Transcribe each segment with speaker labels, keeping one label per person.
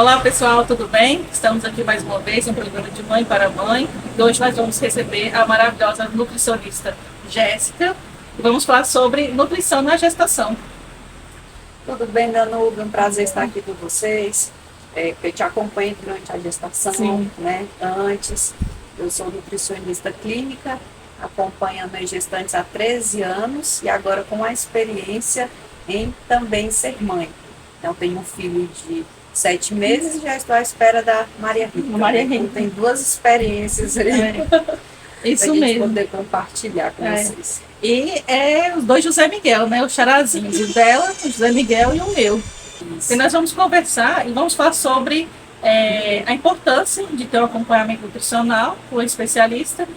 Speaker 1: Olá pessoal, tudo bem? Estamos aqui mais uma vez no programa de Mãe para Mãe. E hoje nós vamos receber a maravilhosa nutricionista Jéssica e vamos falar sobre nutrição na gestação.
Speaker 2: Tudo bem, Danube? Um prazer estar aqui com vocês. Eu te acompanho durante a gestação,
Speaker 1: Sim.
Speaker 2: né? Antes, eu sou nutricionista clínica, acompanho meus gestantes há 13 anos e agora com a experiência em também ser mãe. Então, tenho um filho de 7 meses e já estou à espera da Maria Rita.
Speaker 1: Maria
Speaker 2: Então,
Speaker 1: Rita.
Speaker 2: tem duas experiências aí para a
Speaker 1: Isso
Speaker 2: gente
Speaker 1: mesmo.
Speaker 2: poder compartilhar com vocês.
Speaker 1: E os dois José Miguel, né? Os charazinhos, o dela, o José Miguel e o meu. E nós vamos conversar e vamos falar sobre a importância de ter um acompanhamento nutricional com um especialista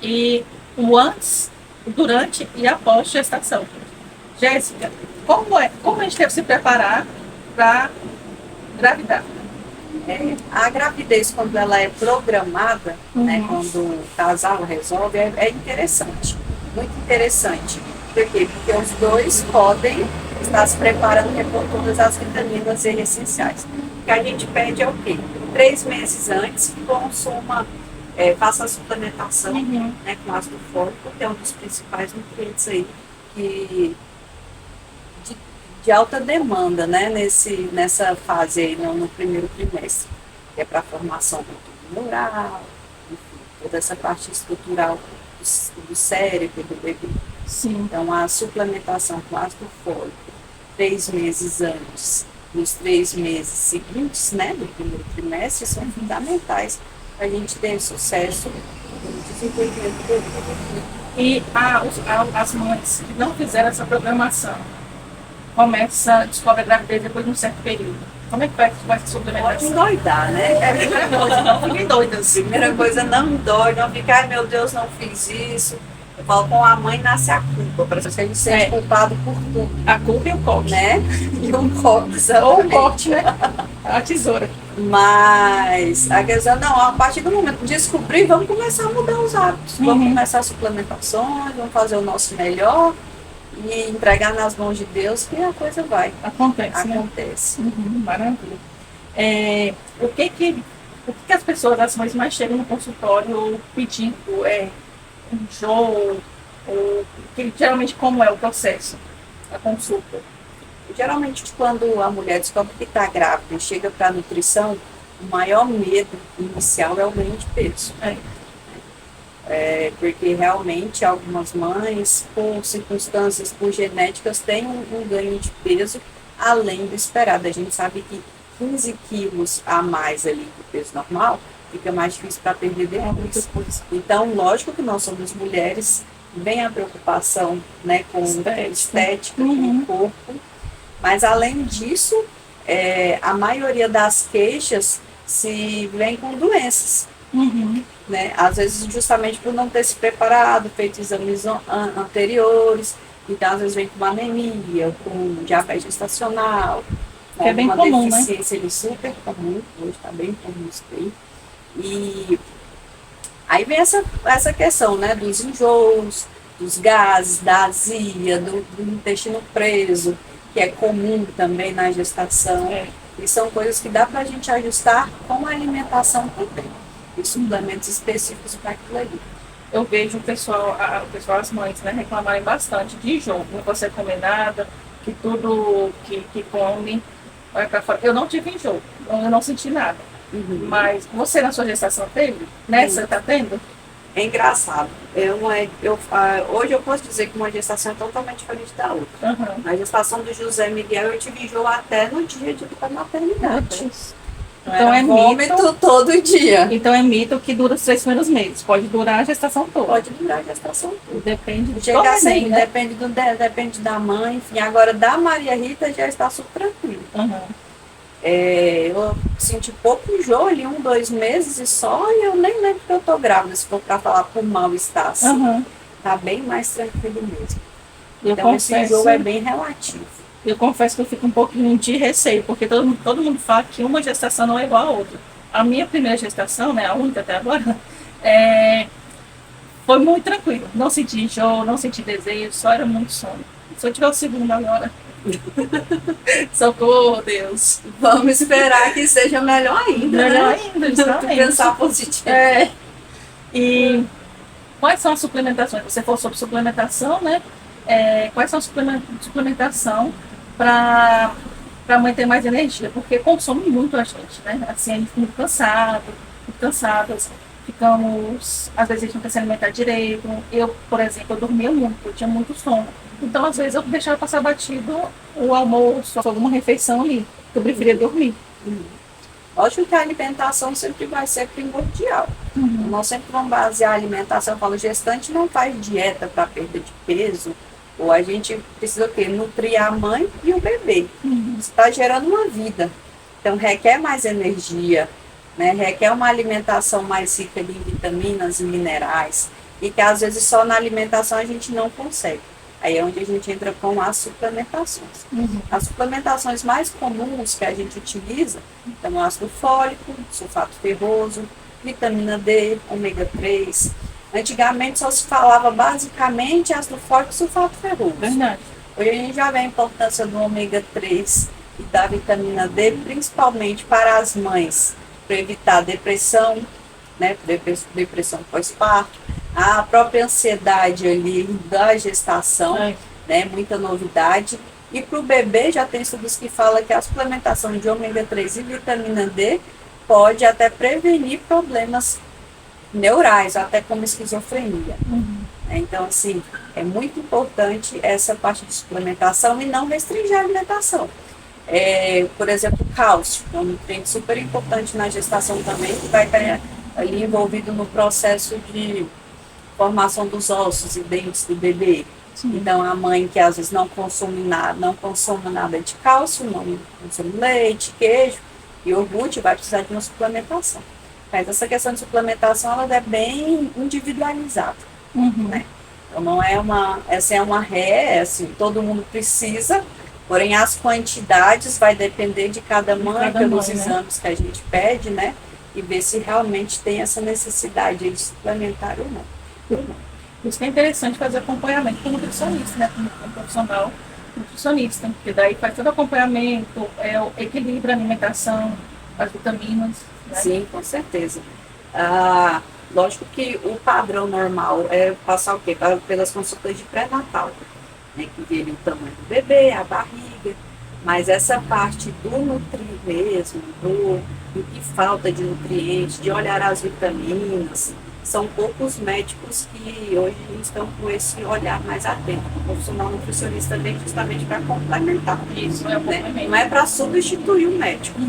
Speaker 1: e o antes, o durante e após gestação. Jéssica, como a gente deve se preparar para engravidar?
Speaker 2: A gravidez, quando ela é programada, né, quando o casal resolve, é interessante, muito interessante. Por quê? Porque os dois podem estar se preparando por todas as vitaminas e essenciais. O que a gente pede é o quê? 3 meses antes, consuma, faça a suplementação, né, com ácido fólico, que é um dos principais nutrientes aí de alta demanda, né, nessa fase aí, no primeiro trimestre, que é para a formação do tubo neural, enfim, toda essa parte estrutural do cérebro do bebê.
Speaker 1: Sim.
Speaker 2: Então, a suplementação com ácido fólico, 3 meses antes, nos 3 meses seguintes, né, do primeiro trimestre, são fundamentais para a gente ter sucesso no desenvolvimento do bebê.
Speaker 1: E as mães que não fizeram essa programação, descobre a gravidez depois de um certo período. Como é que vai essa
Speaker 2: Pode
Speaker 1: suplementação?
Speaker 2: endoidar, né? É a primeira coisa,
Speaker 1: Não fiquem doidas.
Speaker 2: primeira coisa, não dói, não ficar, ai meu Deus, não fiz isso. Eu falo, com a mãe nasce a culpa, parece que a gente se sente culpado por tudo,
Speaker 1: A culpa e o corte.
Speaker 2: né? E um corte,
Speaker 1: Ou
Speaker 2: exatamente.
Speaker 1: o corte, né? A tesoura.
Speaker 2: Mas a questão, não, a partir do momento de descobrir, vamos começar a mudar os hábitos. Vamos começar as suplementações, vamos fazer o nosso melhor e entregar nas mãos de Deus que a coisa vai.
Speaker 1: Acontece, né?
Speaker 2: Acontece.
Speaker 1: Maravilha. O que as pessoas, as mães mais chegam no consultório pedindo enjoo, geralmente como é o processo, a consulta?
Speaker 2: Geralmente, quando a mulher descobre que está grávida e chega para a nutrição, o maior medo inicial é o ganho de peso. Porque realmente algumas mães, por circunstâncias, por genéticas, têm um ganho de peso além do esperado. A gente sabe que 15 quilos a mais ali do peso normal fica mais difícil para perder depois. Então, lógico que nós somos mulheres, vem a preocupação, né, com estética, com o corpo, mas além disso, a maioria das queixas se vem com doenças. Né? Às vezes justamente por não ter se preparado, feito exames anteriores, então às vezes vem com uma anemia, com diabetes gestacional,
Speaker 1: que é bem
Speaker 2: uma
Speaker 1: comum,
Speaker 2: deficiência super comum, hoje está bem comum isso aí. E aí vem essa questão, né, dos enjoos, dos gases, da azia, do intestino preso, que é comum também na gestação, e são coisas que dá para a gente ajustar com a alimentação também. E suplementos específicos para aquilo ali.
Speaker 1: Eu vejo o pessoal, as mães, né, reclamarem bastante de enjoo, não consegue comer nada, que tudo que come vai para fora. Eu não tive enjoo, eu não senti nada. Mas você na sua gestação teve? Nessa está tendo?
Speaker 2: É engraçado. Hoje eu posso dizer que uma gestação é totalmente diferente da outra. Na gestação do José Miguel eu tive enjoo até no dia da maternidade.
Speaker 1: Então é
Speaker 2: vômito todo dia.
Speaker 1: Então é mito que dura os 3 primeiros meses. Pode durar a gestação toda.
Speaker 2: Pode durar a gestação toda.
Speaker 1: Depende do
Speaker 2: Chega assim,
Speaker 1: né?
Speaker 2: depende da mãe. Enfim, agora da Maria Rita já está super tranquila. Eu senti pouco enjoo ali, 2 meses e só, e eu nem lembro que eu tô grávida, se for para falar por mal-estar assim. Tá bem mais tranquilo mesmo. Então esse enjoo é bem relativo.
Speaker 1: Eu confesso que eu fico um pouquinho de receio, porque todo mundo fala que uma gestação não é igual a outra. A minha primeira gestação, né, a única até agora, foi muito tranquilo. Não senti enjoo, não senti desejo, só era muito sono. Se eu tiver o segundo agora, Socorro, Deus.
Speaker 2: Vamos esperar que seja melhor ainda,
Speaker 1: Melhor
Speaker 2: né?
Speaker 1: ainda, justamente.
Speaker 2: Pensar positivo.
Speaker 1: E quais são as suplementações? Você falou sobre suplementação, né? Quais são as suplementação para manter mais energia? Porque consome muito a gente, né? Assim, a gente fica muito cansadas, ficamos, às vezes a gente não quer se alimentar direito. Eu, por exemplo, eu dormia muito, eu tinha muito sono. Então, às vezes, eu deixava passar batido o almoço, alguma refeição ali, que eu preferia dormir.
Speaker 2: Lógico que a alimentação sempre vai ser primordial. Nós sempre vamos basear a alimentação. Eu falo, gestante não faz dieta para perda de peso, ou a gente precisa o quê? Nutrir a mãe e o bebê. Você está gerando uma vida. Então, requer mais energia, né? Requer uma alimentação mais rica em vitaminas e minerais, e que às vezes só na alimentação a gente não consegue. Aí é onde a gente entra com as suplementações. As suplementações mais comuns que a gente utiliza são ácido fólico, sulfato ferroso, vitamina D, ômega 3. Antigamente só se falava basicamente ácido fólico e sulfato ferroso.
Speaker 1: Verdade.
Speaker 2: Hoje a gente já vê a importância do ômega 3 e da vitamina D, principalmente para as mães, para evitar depressão, né, depressão pós-parto, a própria ansiedade ali da gestação, né, muita novidade. E para o bebê já tem estudos que falam que a suplementação de ômega 3 e vitamina D pode até prevenir problemas neurais, até como esquizofrenia. Então, assim, é muito importante essa parte de suplementação e não restringir a alimentação. Por exemplo, cálcio, é um nutriente super importante na gestação também, que vai estar ali envolvido no processo de formação dos ossos e dentes do bebê. Então, a mãe que às vezes não consome nada de cálcio, não consome leite, queijo, iogurte, vai precisar de uma suplementação. Mas essa questão de suplementação, ela é bem individualizada. Né? Então, não é essa é uma assim, todo mundo precisa, porém as quantidades vai depender de cada mãe, pelos exames que a gente pede, né? E ver se realmente tem essa necessidade de suplementar ou não.
Speaker 1: Isso que é interessante fazer acompanhamento com o nutricionista, né? Com um profissional nutricionista, porque daí faz todo acompanhamento, equilibra a alimentação, as vitaminas. Né?
Speaker 2: Sim, com certeza. Lógico que o padrão normal é passar o quê? Pelas consultas de pré-natal, né? Que vê o tamanho do bebê, a barriga, mas essa parte do nutrir mesmo, do que falta de nutrientes, de olhar as vitaminas, são poucos médicos que hoje estão com esse olhar mais atento. O profissional nutricionista vem justamente para complementar isso, né? Não é para substituir o médico,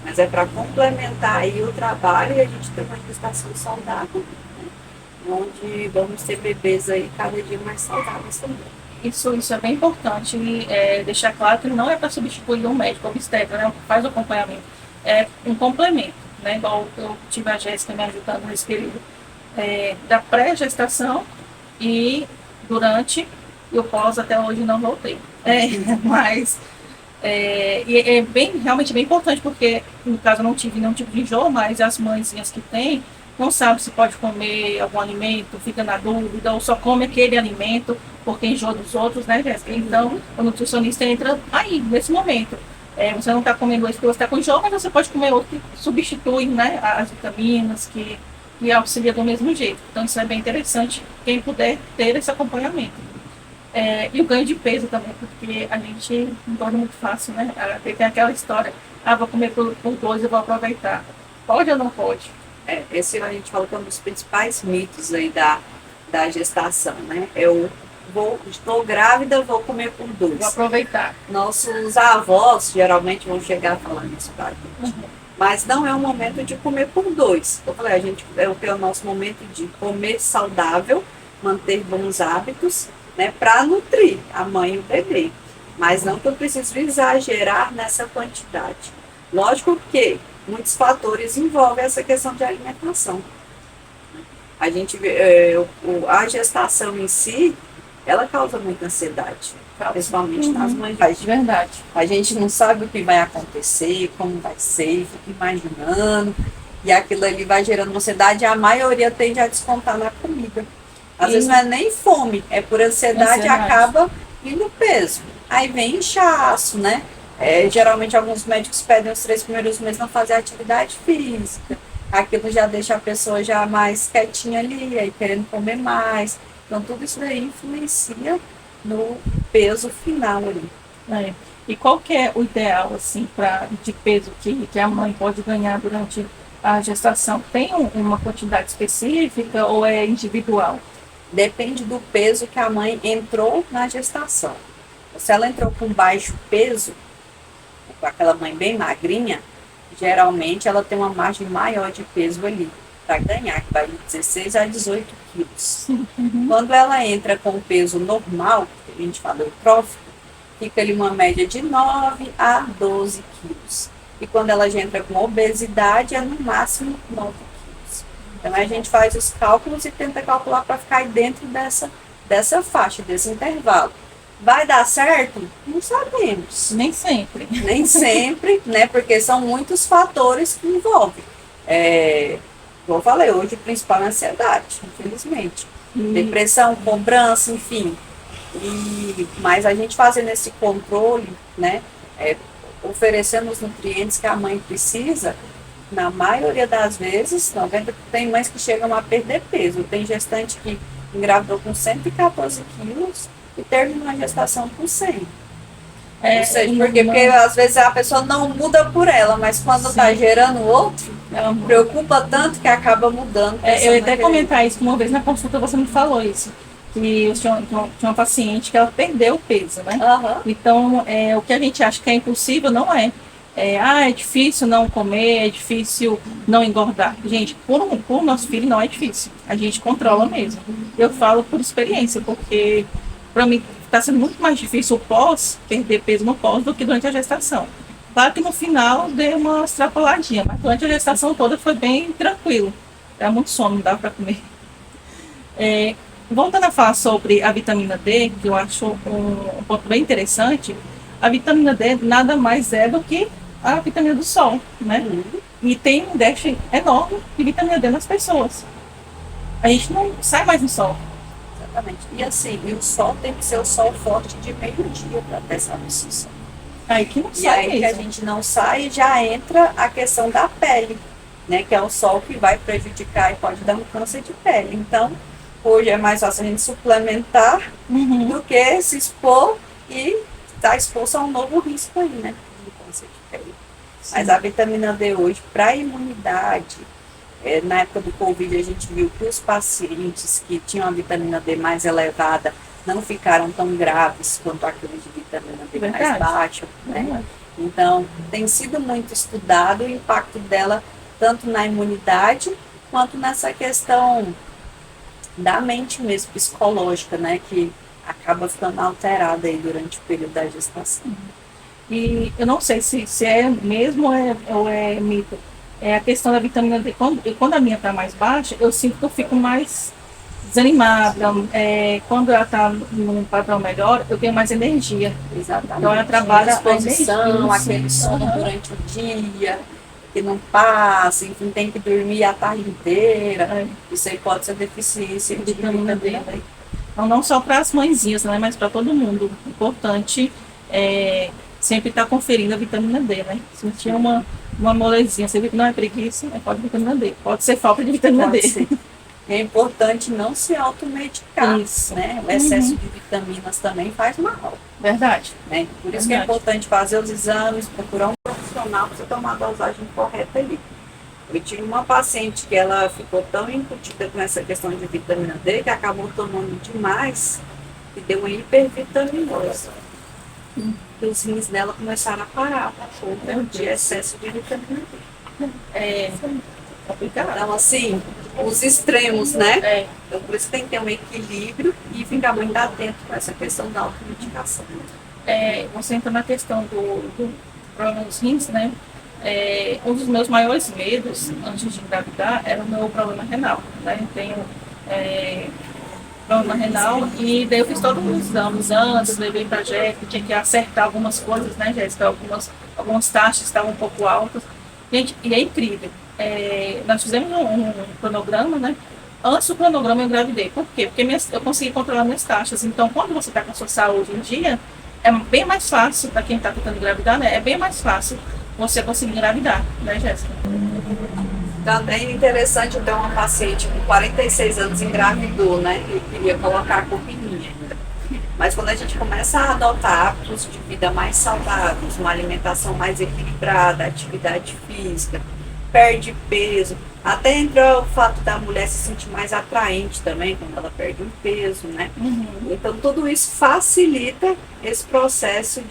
Speaker 2: mas é para complementar aí o trabalho e a gente ter uma gestação saudável, né? Onde vamos ter bebês aí cada dia mais saudáveis também.
Speaker 1: Isso é bem importante, deixar claro que não é para substituir um médico obstetra, né? Faz o acompanhamento, é um complemento, né? Igual eu tive a Jéssica me ajudando nesse período da pré-gestação e durante e o pós até hoje não voltei. Mas realmente bem importante, porque no caso eu não tive nenhum tipo de enjoo, mas as mãezinhas que têm não sabem se pode comer algum alimento, fica na dúvida, ou só come aquele alimento porque enjoa dos outros, né, Jéssica? Então o nutricionista entra aí, nesse momento. Você não está comendo isso porque você está com enjoo, mas você pode comer outro que substitui, né, as vitaminas, que auxilia do mesmo jeito. Então isso é bem interessante, quem puder ter esse acompanhamento. E o ganho de peso também, porque a gente engorda muito fácil, né? Tem aquela história, vou comer por 2 e vou aproveitar. Pode ou não pode?
Speaker 2: Esse a gente fala que é um dos principais mitos aí da gestação, né? Estou grávida, vou comer por 2.
Speaker 1: Vou aproveitar.
Speaker 2: Nossos avós geralmente vão chegar falando isso para a gente. Mas não é um momento de comer por 2. Eu falei, a gente é o nosso momento de comer saudável, manter bons hábitos, né, para nutrir a mãe e o bebê. Mas não que eu preciso exagerar nessa quantidade. Lógico que muitos fatores envolvem essa questão de alimentação. A gente a gestação em si, ela causa muita ansiedade, principalmente nas mães.
Speaker 1: Verdade.
Speaker 2: A gente não sabe o que vai acontecer, como vai ser, fica imaginando, e aquilo ali vai gerando ansiedade, e a maioria tende a descontar na comida. Às vezes não é nem fome, é por ansiedade. Acaba indo peso. aí vem inchaço, né? Geralmente alguns médicos pedem os 3 primeiros meses não fazer atividade física. Aquilo já deixa a pessoa já mais quietinha ali, aí querendo comer mais. Então tudo isso daí influencia no peso final ali.
Speaker 1: É. E qual que é o ideal, assim, de peso que a mãe pode ganhar durante a gestação? Tem uma quantidade específica ou é individual?
Speaker 2: Depende do peso que a mãe entrou na gestação. Se ela entrou com baixo peso, com aquela mãe bem magrinha, geralmente ela tem uma margem maior de peso ali para ganhar, que vai de 16 a 18 quilos. Quando ela entra com o peso normal, que a gente fala eutrófico, fica ali uma média de 9 a 12 quilos. E quando ela já entra com obesidade, é no máximo 9 quilos. Então a gente faz os cálculos e tenta calcular para ficar dentro dessa faixa, desse intervalo. Vai dar certo? Não sabemos.
Speaker 1: Nem sempre.
Speaker 2: Nem sempre, né? Porque são muitos fatores que envolvem. Como eu falei, hoje o principal é a ansiedade, infelizmente. Depressão, cobrança, enfim. Mas a gente fazendo esse controle, né? Oferecendo os nutrientes que a mãe precisa, na maioria das vezes, 90, tem mães que chegam a perder peso. Tem gestante que engravidou com 114 quilos e terminou a gestação com 100. Ou seja, porque às vezes a pessoa não muda por ela, mas quando está gerando outro, ela preocupa tanto que acaba mudando.
Speaker 1: Eu ia até comentar isso, que uma vez na consulta você me falou isso, que tinha uma paciente que ela perdeu o peso, né? Então, o que a gente acha que é impossível não é. É difícil não comer, é difícil não engordar. Gente, por nosso filho não é difícil. A gente controla mesmo. Eu falo por experiência, porque para mim está sendo muito mais difícil perder peso no pós do que durante a gestação. Claro que no final deu uma extrapoladinha, mas durante a gestação toda foi bem tranquilo. Era muito sono, não dava para comer. Voltando a falar sobre a vitamina D, que eu acho um ponto bem interessante, a vitamina D nada mais é do que a vitamina do sol, né? E tem um déficit enorme de vitamina D nas pessoas. A gente não sai mais no sol.
Speaker 2: Exatamente. E assim, o sol tem que ser o sol forte de meio-dia para ter essa absorção.
Speaker 1: Aí que não sai.
Speaker 2: E aí mesmo. Que a gente não sai, já entra a questão da pele, né? Que é o sol que vai prejudicar e pode dar um câncer de pele. Então, hoje é mais fácil a gente suplementar do que se expor e estar exposto a um novo risco aí, né? De câncer de pele. Sim. Mas a vitamina D hoje, para a imunidade, na época do Covid, a gente viu que os pacientes que tinham a vitamina D mais elevada não ficaram tão graves quanto aqueles de vitamina D mais baixa, né? Então, tem sido muito estudado o impacto dela tanto na imunidade quanto nessa questão da mente mesmo, psicológica, né? Que acaba ficando alterada aí durante o período da gestação.
Speaker 1: E eu não sei se é mesmo ou é mito. É a questão da vitamina D. Quando a minha está mais baixa, eu sinto que eu fico mais desanimada. Quando ela está num padrão melhor, eu tenho mais energia.
Speaker 2: Exatamente.
Speaker 1: Então ela trabalha
Speaker 2: a disposição, aquele sono durante o dia, que não passa, enfim, tem que dormir a tarde inteira. Isso aí pode ser deficiência de vitamina D.
Speaker 1: Então, não só para as mãezinhas, né, mas para todo mundo. Importante sempre estar conferindo a vitamina D, né? Se tinha uma molezinha, você vê que não é preguiça, é falta de vitamina D. Pode ser falta de vitamina D.
Speaker 2: Ser. É importante não se automedicar, né? O excesso de vitaminas também faz mal.
Speaker 1: Verdade.
Speaker 2: Né? Por isso que é importante fazer os exames, procurar um profissional para você tomar a dosagem correta ali. Eu tive uma paciente que ela ficou tão incutida com essa questão de vitamina D que acabou tomando demais e deu uma hipervitaminose. E os rins dela começaram a parar por conta de excesso de vitamina D. Então, assim, os extremos, né? Então, por isso tem que ter um equilíbrio e ficar muito atento com essa questão da automedicação.
Speaker 1: Você entra na questão do problema dos rins, né? Um dos meus maiores medos antes de engravidar era o meu problema renal, né? Eu tenho problema renal e daí eu fiz todos os exames antes, levei para a Jéssica, tinha que acertar algumas coisas, né, Jéssica? Algumas taxas estavam um pouco altas. Gente, e é incrível. Nós fizemos um cronograma, né? Antes do cronograma eu engravidei. Por quê? Porque eu consegui controlar minhas taxas. Então, quando você está com a sua saúde em dia, é bem mais fácil, para quem está tentando engravidar, né? É bem mais fácil você conseguir engravidar, né, Jéssica?
Speaker 2: Também interessante ter uma paciente com 46 anos engravidou, né? E queria colocar a culpininha. Mas quando a gente começa a adotar hábitos de vida mais saudáveis, uma alimentação mais equilibrada, atividade física, perde peso, até entra o fato da mulher se sentir mais atraente também quando ela perde um peso, né? Então tudo isso facilita esse processo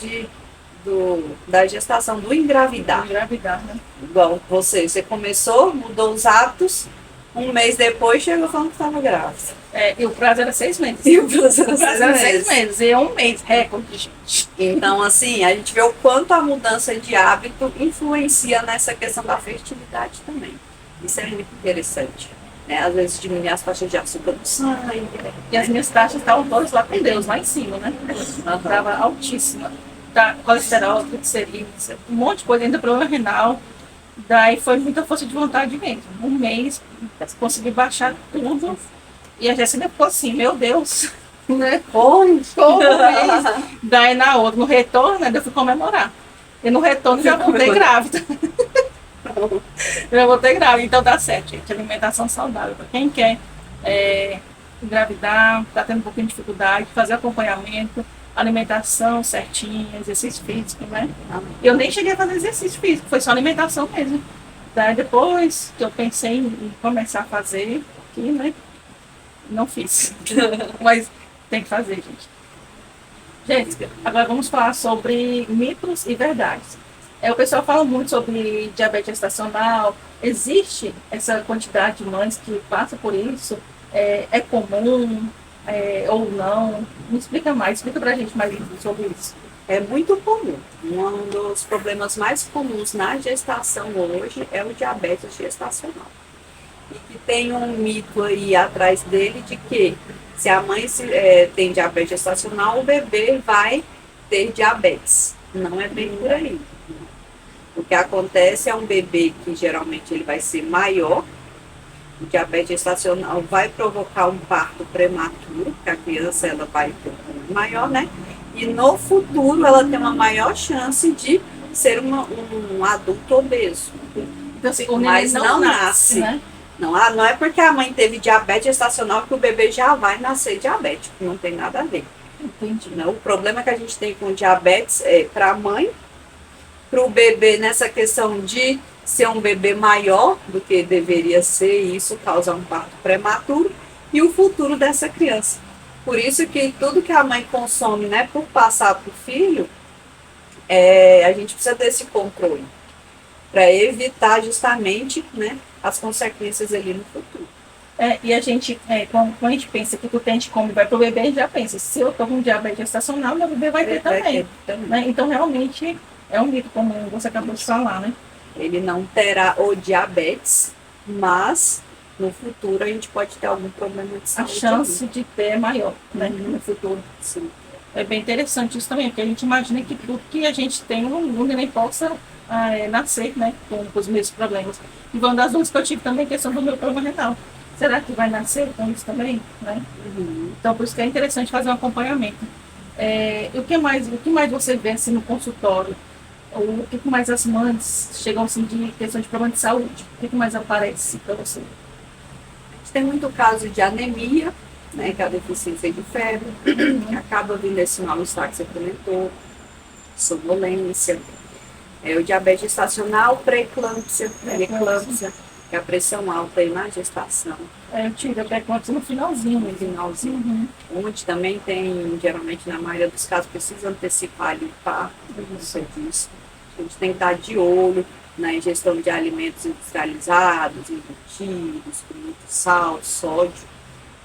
Speaker 2: da gestação, do engravidar.
Speaker 1: Engravidar, né?
Speaker 2: Igual você começou, mudou os hábitos, um mês depois chegou falando que estava grávida.
Speaker 1: E o prazo era 6 meses.
Speaker 2: E o prazo era
Speaker 1: 6 meses. E 1 mês, recorde, gente.
Speaker 2: Então, assim, a gente vê o quanto a mudança de hábito influencia nessa questão da fertilidade também. Isso é muito interessante. Né? Às vezes diminui as taxas de açúcar do sangue.
Speaker 1: E as minhas taxas estavam todas lá com Deus, lá em cima, né? Estava altíssima. Tá, colesterol, triglicerídeos, um monte de coisa, ainda problema renal. Daí foi muita força de vontade mesmo. 1 mês, consegui baixar tudo. E a Jéssica ficou assim, meu Deus, né? Como mês? Daí na outra, no retorno, né, eu fui comemorar. E no retorno já voltei grávida. Já voltei grávida, então dá certo, gente. Alimentação saudável. Para quem quer engravidar, está tendo um pouquinho de dificuldade, fazer acompanhamento, alimentação certinha, exercício físico, né? Eu nem cheguei a fazer exercício físico, foi só alimentação mesmo. Daí depois que eu pensei em começar a fazer, aqui, né? Não fiz. Mas tem que fazer, gente. Jéssica, agora vamos falar sobre mitos e verdades. O pessoal fala muito sobre diabetes gestacional. Existe essa quantidade de mães que passam por isso? É comum ou não? Me explica mais, explica pra gente mais sobre isso.
Speaker 2: É muito comum. Um dos problemas mais comuns na gestação hoje é o diabetes gestacional. E que tem um mito aí atrás dele de que se a mãe tem diabetes gestacional, o bebê vai ter diabetes. Não é bem por aí. O que acontece é um bebê que geralmente ele vai ser maior. O diabetes gestacional vai provocar um parto prematuro, porque a criança ela vai ter um maior, né? E no futuro ela tem uma maior chance de ser um adulto obeso.
Speaker 1: Então, assim, o
Speaker 2: mas
Speaker 1: neném
Speaker 2: não nasce.
Speaker 1: Né?
Speaker 2: Não é porque a mãe teve diabetes gestacional que o bebê já vai nascer diabético. Não tem nada a ver.
Speaker 1: Entendi.
Speaker 2: Não, o problema que a gente tem com diabetes é para a mãe, para o bebê nessa questão de ser um bebê maior do que deveria ser, e isso causa um parto prematuro, e o futuro dessa criança. Por isso que tudo que a mãe consome, né, por passar para o filho, a gente precisa desse controle, para evitar justamente, né, as consequências ali no futuro.
Speaker 1: E a gente, quando a gente pensa que tudo que a gente come vai para o bebê, a gente já pensa, se eu estou com diabetes gestacional, meu bebê vai ter também. Né? Então, realmente, é um mito, como você acabou de falar, né?
Speaker 2: Ele não terá o diabetes, mas no futuro a gente pode ter algum problema de saúde.
Speaker 1: A chance de ter é maior, né? No futuro.
Speaker 2: Sim.
Speaker 1: É bem interessante isso também, porque a gente imagina que tudo que a gente tem no mundo nem possa nascer, né? Com os mesmos problemas. E uma das dúvidas que eu tive também é a questão do meu problema renal. Será que vai nascer com isso também? Né? Então, por isso que é interessante fazer um acompanhamento. O que mais você vê assim, no consultório? O que mais as mães chegam assim, de questão de problema de saúde? O que mais aparece para você?
Speaker 2: A gente tem muito caso de anemia, né, que é a deficiência de febre, que acaba vindo esse mal-estar que você comentou, sonolência, o diabetes gestacional, pré-eclâmpsia, que é a pressão alta aí na gestação.
Speaker 1: Eu tive a pré-eclâmpsia no finalzinho.
Speaker 2: Onde também tem, geralmente na maioria dos casos, precisa antecipar ali o parto, disso. A gente tem que estar de olho na ingestão de alimentos industrializados, embutidos, com muito sal, sódio,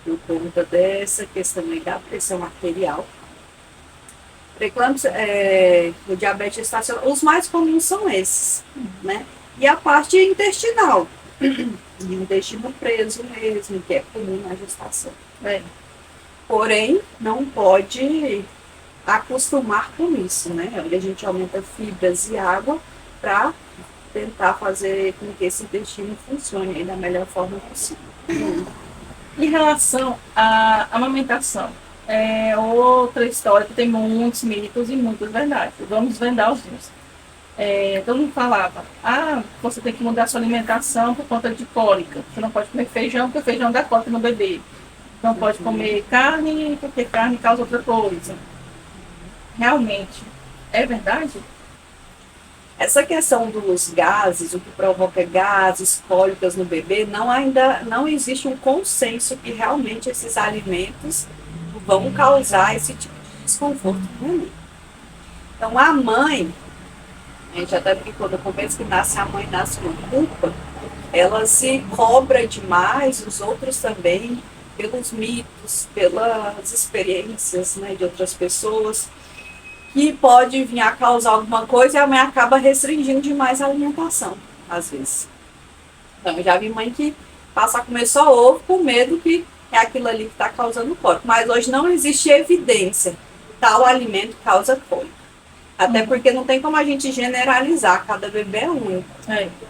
Speaker 2: por conta dessa questão aí da pressão arterial. Pré-eclâmpsia, o diabetes gestacional, os mais comuns são esses, né? E a parte intestinal, o intestino preso mesmo, que é comum na gestação. Porém, não pode acostumar com isso, né? Onde a gente aumenta fibras e água para tentar fazer com que esse intestino funcione da melhor forma possível.
Speaker 1: Em relação à amamentação, é outra história que tem muitos mitos e muitas verdades. Vamos desvendar os dois. Todo mundo falava, você tem que mudar sua alimentação por conta de cólica. Você não pode comer feijão, porque feijão dá cólica no bebê. Não pode comer carne, porque carne causa outra coisa. Realmente, é verdade?
Speaker 2: Essa questão dos gases, o que provoca gases, cólicas no bebê, ainda não existe um consenso que realmente esses alimentos vão causar esse tipo de desconforto no bebê. Então a mãe, a gente até brincou no começo que a mãe nasce com culpa, ela se cobra demais, os outros também, pelos mitos, pelas experiências, né, de outras pessoas, que pode vir a causar alguma coisa e a mãe acaba restringindo demais a alimentação, às vezes. Então, eu já vi mãe que passa a comer só ovo com medo que é aquilo ali que está causando cólica. Mas hoje não existe evidência que tal alimento causa cólica. Até porque não tem como a gente generalizar, cada bebê é único.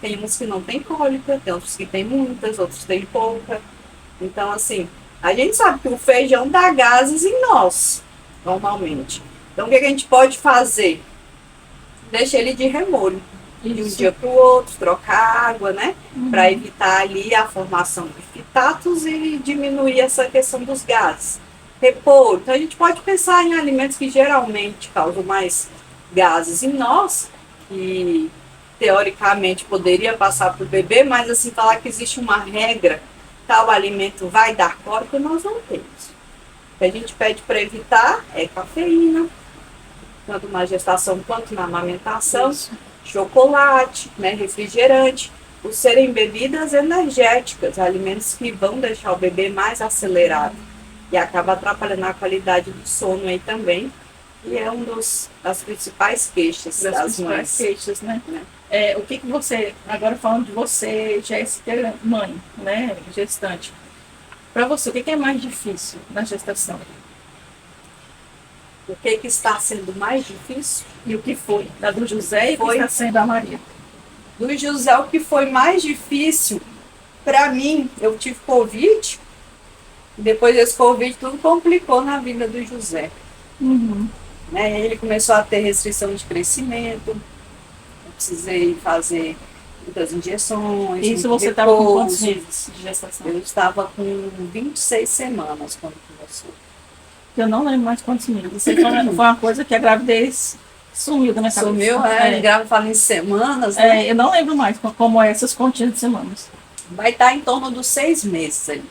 Speaker 2: Tem uns que não tem cólica, tem outros que tem muitas, outros tem pouca. Então, assim, a gente sabe que o feijão dá gases em nós, normalmente. Então, o que a gente pode fazer? Deixa ele de remolho, de um dia para o outro, trocar água, né? Para evitar ali a formação de fitatos e diminuir essa questão dos gases. Repolho. Então, a gente pode pensar em alimentos que geralmente causam mais gases em nós, que teoricamente poderia passar para o bebê, mas assim, falar que existe uma regra, tal alimento vai dar cólica, nós não temos. O que a gente pede para evitar é cafeína, tanto na gestação quanto na amamentação, chocolate, né, refrigerante, por serem bebidas energéticas, alimentos que vão deixar o bebê mais acelerado e acaba atrapalhando a qualidade do sono aí também, e é das principais queixas das mães.
Speaker 1: Queixas, né? O que você, agora falando de você, Jéssica, mãe, né, gestante, para você, o que é mais difícil na gestação?
Speaker 2: O que está sendo mais difícil?
Speaker 1: E o que foi? Da do José e o que está sendo da Maria?
Speaker 2: Do José, o que foi mais difícil, para mim, eu tive Covid, depois desse Covid tudo complicou na vida do José. Né? Ele começou a ter restrição de crescimento, eu precisei fazer muitas injeções.
Speaker 1: Isso você estava com quantos meses de gestação?
Speaker 2: Eu estava com 26 semanas quando começou.
Speaker 1: Eu não lembro mais quantos meses. Isso foi uma coisa que a gravidez sumiu da minha cabeça.
Speaker 2: Sumiu, grávida fala em semanas, né?
Speaker 1: Eu não lembro mais como é essas continhas de semanas.
Speaker 2: Vai estar em torno dos 6 meses ali.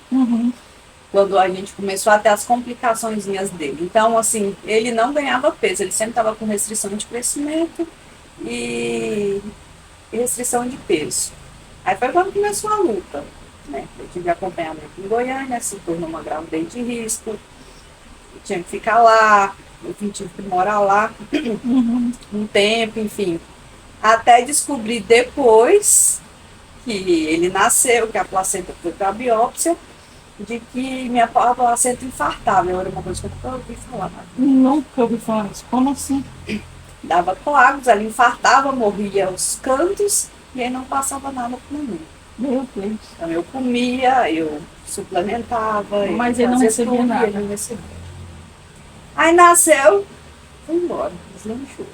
Speaker 2: Quando a gente começou a ter as complicaçõezinhas dele. Então, assim, ele não ganhava peso, ele sempre estava com restrição de crescimento e restrição de peso. Aí foi quando começou a luta, né? Eu tive acompanhamento em Goiânia, se tornou uma gravidez de risco, eu tinha que ficar lá, eu tive que morar lá um tempo, enfim. Até descobrir depois que ele nasceu, que a placenta foi para a biópsia, de que minha placenta infartava. Era uma coisa que eu nunca ouvi falar.
Speaker 1: Nunca ouvi falar isso. Como assim?
Speaker 2: Dava coágulos, ela infartava, morria aos cantos e aí não passava nada para mim.
Speaker 1: Meu Deus.
Speaker 2: Então eu comia, eu suplementava.
Speaker 1: Mas ele não recebia nada.
Speaker 2: Ele não recebia. Aí nasceu, foi embora, deslanchou.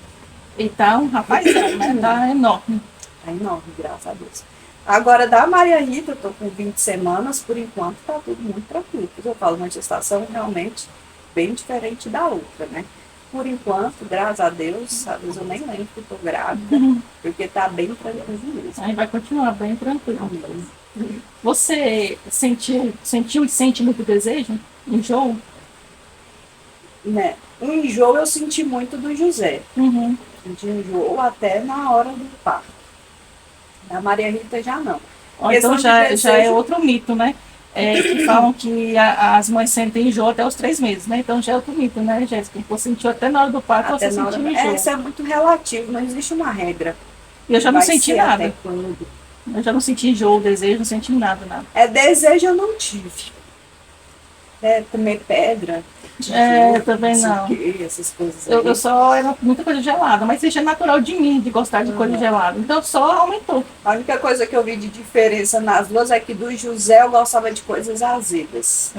Speaker 1: E tá um rapazão, né? Tá enorme.
Speaker 2: Tá enorme, graças a Deus. Agora, da Maria Rita, eu tô com 20 semanas, por enquanto tá tudo muito tranquilo. Eu falo, uma gestação realmente bem diferente da outra, né? Por enquanto, graças a Deus, às vezes eu nem lembro que eu tô grávida, porque tá bem tranquilo mesmo.
Speaker 1: Aí vai continuar bem tranquilo. Você sentiu e sente muito desejo? Enjoo?
Speaker 2: Né? O enjoo eu senti muito do José. Senti enjoo até na hora do parto. Da Maria Rita já não.
Speaker 1: Então já é outro mito, né? Que falam que as mães sentem enjoo até os 3 meses, né? Então já é outro mito, né, Jéssica? Você sentiu até na hora do parto, você sentiu enjoo.
Speaker 2: Isso é muito relativo, não existe uma regra.
Speaker 1: Eu já não senti nada. Eu já não senti enjoo, desejo, não senti nada.
Speaker 2: Desejo eu não tive. Comer pedra.
Speaker 1: Também não.
Speaker 2: Essas coisas
Speaker 1: eu só era muita coisa gelada, mas isso é natural de mim, de gostar de coisa gelada. Então só aumentou.
Speaker 2: A única coisa que eu vi de diferença nas duas é que do José eu gostava de coisas azedas.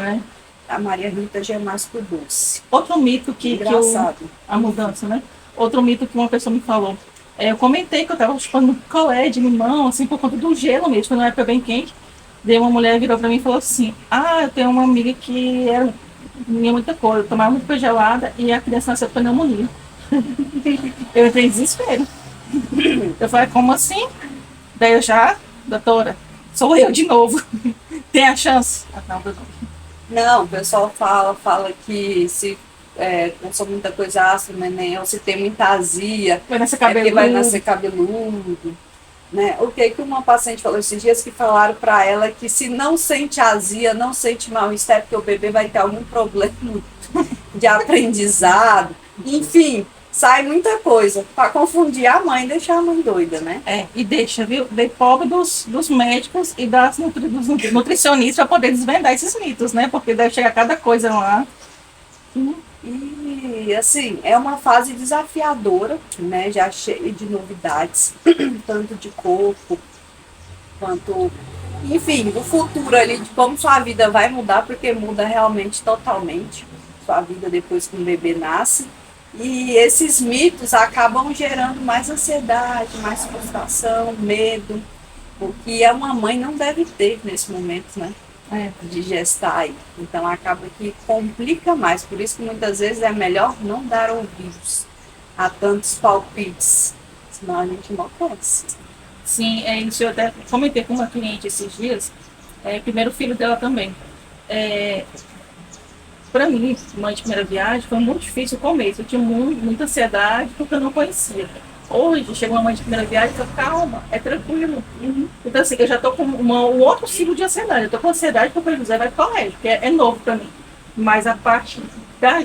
Speaker 2: A Maria Rita já é mais pro doce.
Speaker 1: Outro mito
Speaker 2: Engraçado.
Speaker 1: a mudança, né? Outro mito que uma pessoa me falou. Eu comentei que eu estava chupando colé de limão, assim, por conta do gelo mesmo, quando na época bem quente. Daí uma mulher virou para mim e falou assim: Ah, eu tenho uma amiga que comia muita coisa, tomava muita coisa gelada e a criança nasceu com pneumonia. Eu entrei em desespero. Eu falei: Como assim? Daí eu já, doutora, sou eu de novo. Tem a chance? Ah, não, doutora.
Speaker 2: Não, o pessoal fala que se consome muita coisa ácida, neném, ou se tem muita azia,
Speaker 1: Vai nascer
Speaker 2: é porque
Speaker 1: cabeludo.
Speaker 2: vai nascer cabeludo. Né? O que uma paciente falou esses dias que falaram para ela que se não sente azia, não sente mal-estar, é porque o bebê vai ter algum problema de aprendizado. Enfim, sai muita coisa para confundir a mãe e deixar a mãe doida, né?
Speaker 1: E deixa, viu? Dei pobre dos médicos e dos nutricionistas para poder desvendar esses mitos, né? Porque deve chegar cada coisa lá.
Speaker 2: E assim, é uma fase desafiadora, né? Já cheia de novidades, tanto de corpo quanto, enfim, o futuro ali de como sua vida vai mudar, porque muda realmente totalmente sua vida depois que um bebê nasce. E esses mitos acabam gerando mais ansiedade, mais frustração, medo, o que uma mãe não deve ter nesse momento, né? De gestar aí. Então acaba que complica mais. Por isso que muitas vezes é melhor não dar ouvidos a tantos palpites, senão a gente não conhece.
Speaker 1: Sim, isso eu até comentei com uma cliente esses dias, primeiro filho dela também. Para mim, mãe de primeira viagem, foi muito difícil o começo. Eu tinha muita ansiedade porque eu não conhecia. Hoje, chega uma mãe de primeira viagem e fala, calma, é tranquilo. Então, assim, eu já estou com um outro ciclo de ansiedade. Eu estou com ansiedade porque o José vai para o colégio, porque é novo para mim. Mas a parte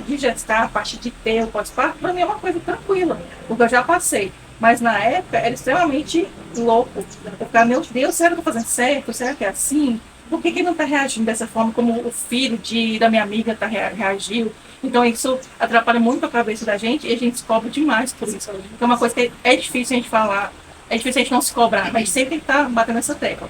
Speaker 1: de gestar, a parte de ter o pós-parto, para mim é uma coisa tranquila, porque eu já passei. Mas na época era extremamente louco. Eu ficava, meu Deus, será que eu estou fazendo certo? Será que é assim? Por que não está reagindo dessa forma como o filho da minha amiga reagiu? Então isso atrapalha muito a cabeça da gente e a gente descobre demais por isso. Então é uma coisa que é difícil a gente falar, é difícil a gente não se cobrar, mas sempre está batendo essa tecla.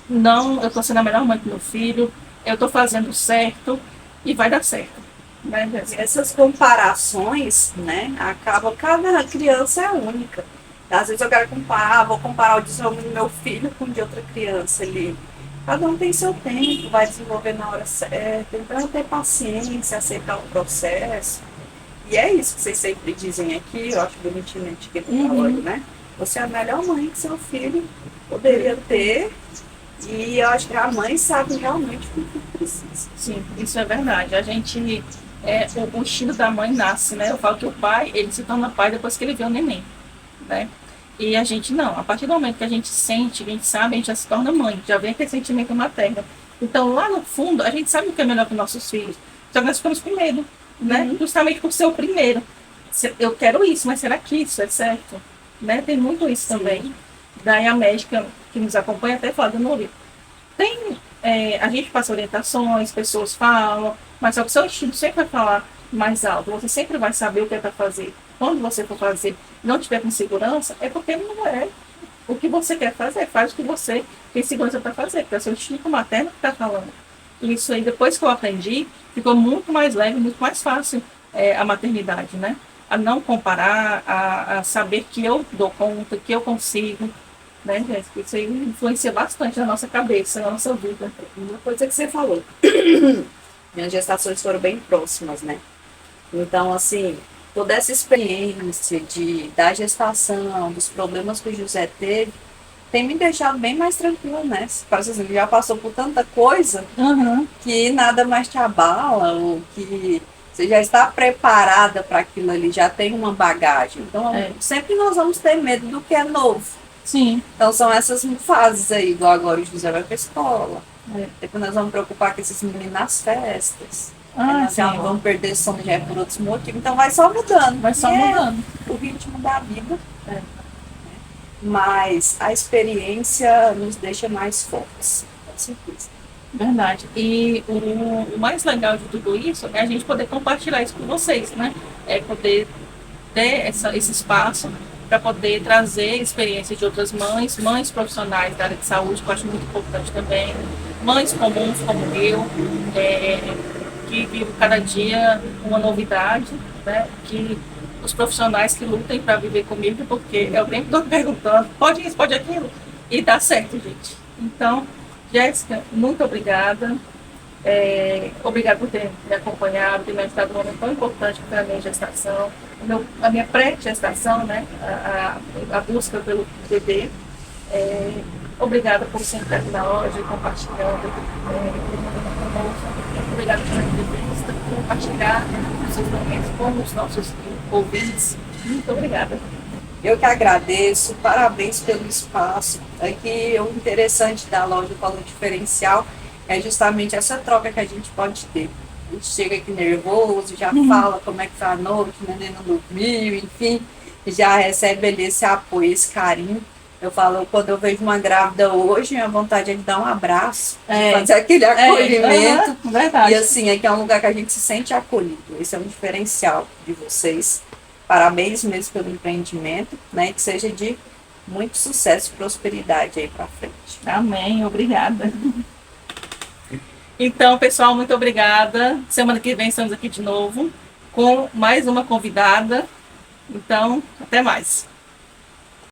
Speaker 1: Não, eu estou sendo a melhor mãe do meu filho, eu estou fazendo certo e vai dar certo. Né?
Speaker 2: Essas comparações, né, acabam, cada criança é única. Às vezes eu quero comparar, vou comparar o desenvolvimento do meu filho com o de outra criança ali. Cada um tem seu tempo, vai desenvolver na hora certa, então ter paciência, aceitar o processo. E é isso que vocês sempre dizem aqui, eu acho bonitinamente que falando, né? Você é a melhor mãe que seu filho poderia ter, e eu acho que a mãe sabe realmente o que precisa.
Speaker 1: Sim, isso é verdade. A gente, o estilo da mãe nasce, né? Eu falo que o pai, ele se torna pai depois que ele vê o neném, né? E a gente não, a partir do momento que a gente sente, que a gente sabe, a gente já se torna mãe, já vem aquele sentimento materno. Então, lá no fundo, a gente sabe o que é melhor para os nossos filhos. Só que nós ficamos com medo, né? Justamente por ser o primeiro. Eu quero isso, mas será que isso é certo? Né? Tem muito isso também. Daí a médica que nos acompanha até fala, Nuri, a gente passa orientações, pessoas falam, mas só que o seu instinto sempre vai falar mais alto, você sempre vai saber o que é para fazer. Quando você for fazer não tiver com segurança, é porque não é o que você quer fazer, faz o que você tem segurança para fazer, porque é o seu instinto materno que está falando. E isso aí, depois que eu aprendi, ficou muito mais leve, muito mais fácil a maternidade, né? A não comparar, a saber que eu dou conta, que eu consigo, né, Jéssica? Isso aí influencia bastante na nossa cabeça, na nossa vida.
Speaker 2: Uma coisa que você falou, minhas gestações foram bem próximas, né? Então, assim, toda essa experiência da gestação, dos problemas que o José teve, tem me deixado bem mais tranquila, né? Parece assim, já passou por tanta coisa que nada mais te abala, ou que você já está preparada para aquilo ali, já tem uma bagagem. Então, sempre nós vamos ter medo do que é novo.
Speaker 1: Sim.
Speaker 2: Então, são essas fases aí, igual agora o José vai para a escola. Depois nós vamos preocupar com esses meninos nas festas. Nós já vamos perder sono já por outros motivos. Então vai só mudando.
Speaker 1: Vai só mudando.
Speaker 2: O ritmo da vida. Mas a experiência nos deixa mais fortes. Com certeza.
Speaker 1: Verdade. E o mais legal de tudo isso é a gente poder compartilhar isso com vocês, né? É poder ter esse espaço para poder trazer experiências de outras mães profissionais da área de saúde, que eu acho muito importante também, mães comuns como eu, que vivo cada dia uma novidade, né? Que os profissionais que lutem para viver comigo, porque é o tempo todo perguntando, pode isso, pode aquilo, e dá certo, gente. Então, Jéssica, muito obrigada. Obrigada por ter me acompanhado, ter me ajudado num momento tão importante para a minha gestação, a minha pré-gestação, né? A busca pelo bebê. Obrigada por sempre estar aqui na loja, compartilhando. Obrigada por essa entrevista, por compartilhar os seus momentos com os nossos ouvintes. Muito obrigada.
Speaker 2: Eu que agradeço, parabéns pelo espaço. Aqui o interessante da loja Valor Diferencial é justamente essa troca que a gente pode ter. A gente chega aqui nervoso, já fala como é que tá a noite, o neném não dormiu, enfim, já recebe ali esse apoio, esse carinho. Eu falo, quando eu vejo uma grávida hoje, minha vontade é de dar um abraço, de fazer aquele acolhimento.
Speaker 1: Verdade.
Speaker 2: E assim, aqui é um lugar que a gente se sente acolhido. Esse é um diferencial de vocês. Parabéns mesmo pelo empreendimento, né? Que seja de muito sucesso e prosperidade aí para frente.
Speaker 1: Amém, obrigada. Então, pessoal, muito obrigada. Semana que vem estamos aqui de novo com mais uma convidada. Então, até mais.